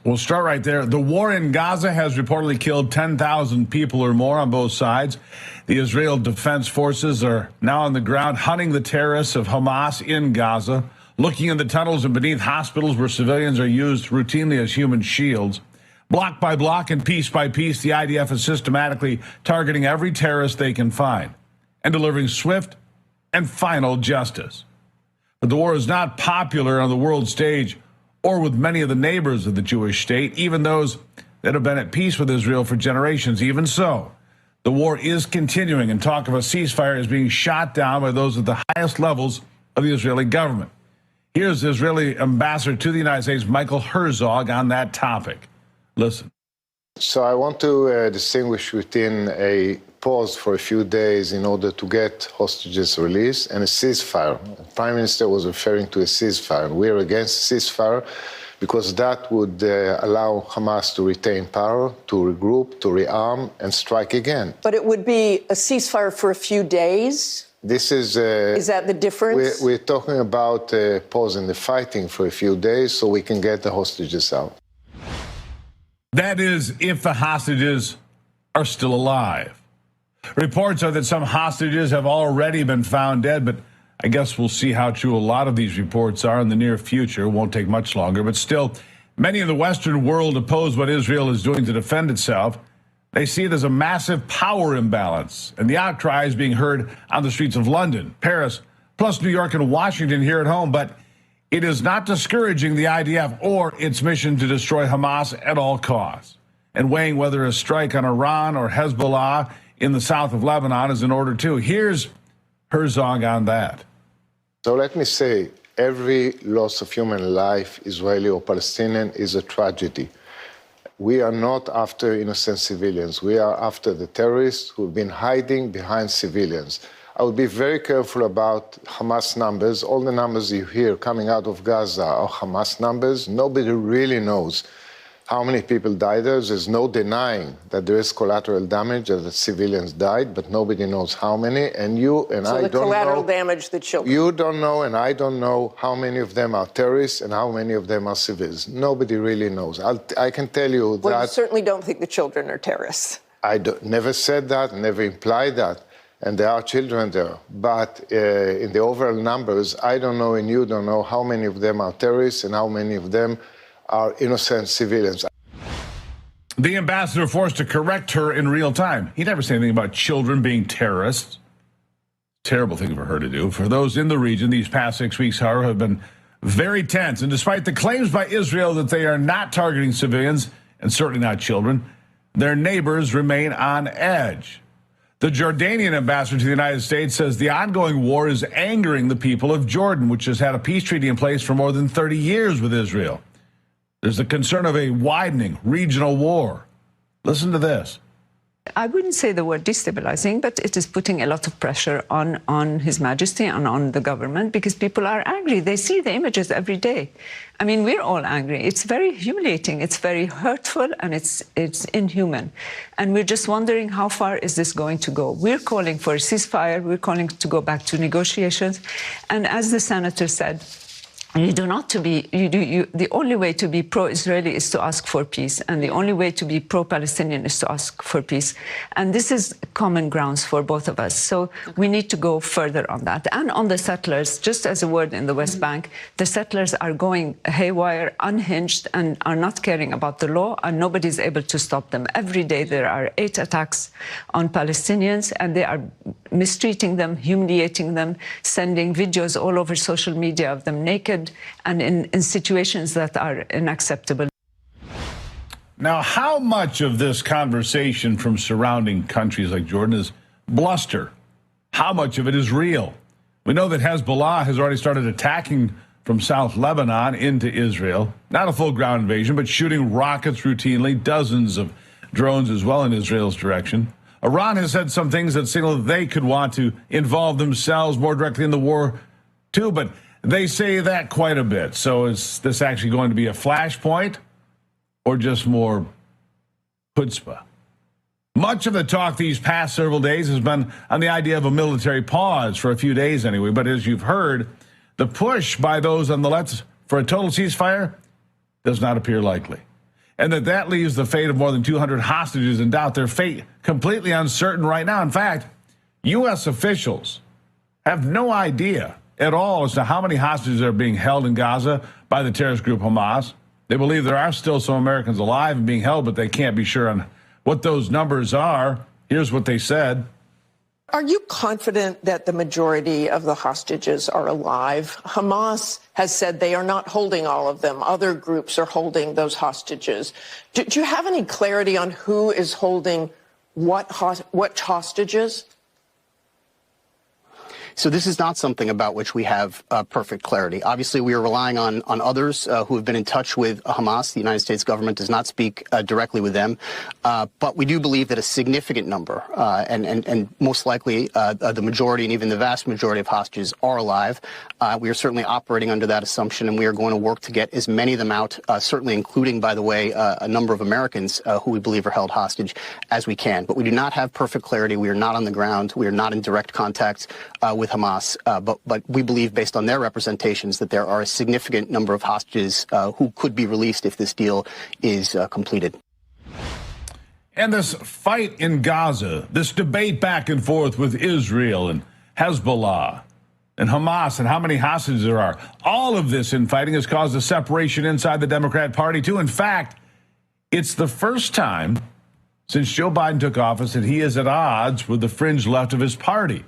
We'll start right there. The war in Gaza has reportedly killed 10,000 people or more on both sides. The Israel Defense Forces are now on the ground hunting the terrorists of Hamas in Gaza, looking in the tunnels and beneath hospitals where civilians are used routinely as human shields. Block by block and piece by piece, the IDF is systematically targeting every terrorist they can find and delivering swift and final justice. But the war is not popular on the world stage or with many of the neighbors of the Jewish state, even those that have been at peace with Israel for generations. Even so, the war is continuing, and talk of a ceasefire is being shot down by those at the highest levels of the Israeli government. Here's the Israeli ambassador to the United States, Michael Herzog, on that topic. Listen. So I want to distinguish between a pause for a few days in order to get hostages released and a ceasefire. The Prime Minister was referring to a ceasefire. We are against ceasefire because that would allow Hamas to retain power, to regroup, to rearm, and strike again. But it would be a ceasefire for a few days? This is that the difference? We're talking about pausing the fighting for a few days so we can get the hostages out. That is, if the hostages are still alive. Reports are that some hostages have already been found dead, but I guess we'll see how true a lot of these reports are in the near future. It won't take much longer, but still, many in the Western world oppose what Israel is doing to defend itself. They see it as a massive power imbalance, and the outcry is being heard on the streets of London, Paris, plus New York and Washington here at home. But it is not discouraging the IDF or its mission to destroy Hamas at all costs, and weighing whether a strike on Iran or Hezbollah in the south of Lebanon is in order too. Here's Herzog on that. So let me say, every loss of human life, Israeli or Palestinian, is a tragedy. We are not after innocent civilians. We are after the terrorists who have been hiding behind civilians. I would be very careful about Hamas numbers. All the numbers you hear coming out of Gaza are Hamas numbers. Nobody really knows how many people died there. There's no denying that there is collateral damage, that civilians died, but nobody knows how many. And you and I don't know. So the collateral damage, the children. You don't know, and I don't know how many of them are terrorists and how many of them are civilians. Nobody really knows. I can tell you that. Well, you certainly don't think the children are terrorists. I never said that, never implied that. And there are children there. But in the overall numbers, I don't know and you don't know how many of them are terrorists and how many of them are innocent civilians. The ambassador forced to correct her in real time. He never said anything about children being terrorists. Terrible thing for her to do. For those in the region, these past 6 weeks, however, have been very tense. And despite the claims by Israel that they are not targeting civilians, and certainly not children, their neighbors remain on edge. The Jordanian ambassador to the United States says the ongoing war is angering the people of Jordan, which has had a peace treaty in place for more than 30 years with Israel. There's the concern of a widening regional war. Listen to this. I wouldn't say the word destabilizing, but it is putting a lot of pressure on His Majesty and on the government because people are angry. They see the images every day. I mean, we're all angry. It's very humiliating. It's very hurtful, and it's inhuman. And we're just wondering how far is this going to go. We're calling for a ceasefire. We're calling to go back to negotiations. And as the senator said, the only way to be pro-Israeli is to ask for peace, and the only way to be pro-Palestinian is to ask for peace. And this is common grounds for both of us. So we need to go further on that. And on the settlers, just as a word in the West Bank, the settlers are going haywire, unhinged, and are not caring about the law, and nobody's able to stop them. Every day there are 8 attacks on Palestinians, and they are mistreating them, humiliating them, sending videos all over social media of them naked, and in situations that are unacceptable. Now, how much of this conversation from surrounding countries like Jordan is bluster? How much of it is real? We know that Hezbollah has already started attacking from South Lebanon into Israel. Not a full ground invasion, but shooting rockets routinely, dozens of drones as well in Israel's direction. Iran has said some things that signal that they could want to involve themselves more directly in the war, too, but they say that quite a bit. So is this actually going to be a flashpoint or just more chutzpah? Much of the talk these past several days has been on the idea of a military pause for a few days anyway. But as you've heard, the push by those on the left for a total ceasefire does not appear likely. and that leaves the fate of more than 200 hostages in doubt. Their fate completely uncertain right now. In fact, U.S. officials have no idea at all as to how many hostages are being held in Gaza by the terrorist group Hamas. They believe there are still some Americans alive and being held, but they can't be sure on what those numbers are. Here's what they said. Are you confident that the majority of the hostages are alive? Hamas has said they are not holding all of them. Other groups are holding those hostages. Do you have any clarity on who is holding what hostages? So this is not something about which we have perfect clarity. Obviously, we are relying on others who have been in touch with Hamas. The United States government does not speak directly with them. But we do believe that a significant number, and most likely the majority and even the vast majority of hostages are alive. We are certainly operating under that assumption, and we are going to work to get as many of them out, certainly including, by the way, a number of Americans who we believe are held hostage as we can. But we do not have perfect clarity. We are not on the ground. We are not in direct contact with Hamas, but we believe, based on their representations, that there are a significant number of hostages who could be released if this deal is completed. And this fight in Gaza, this debate back and forth with Israel and Hezbollah and Hamas and how many hostages there are, all of this infighting has caused a separation inside the Democrat Party, too. In fact, it's the first time since Joe Biden took office that he is at odds with the fringe left of his party.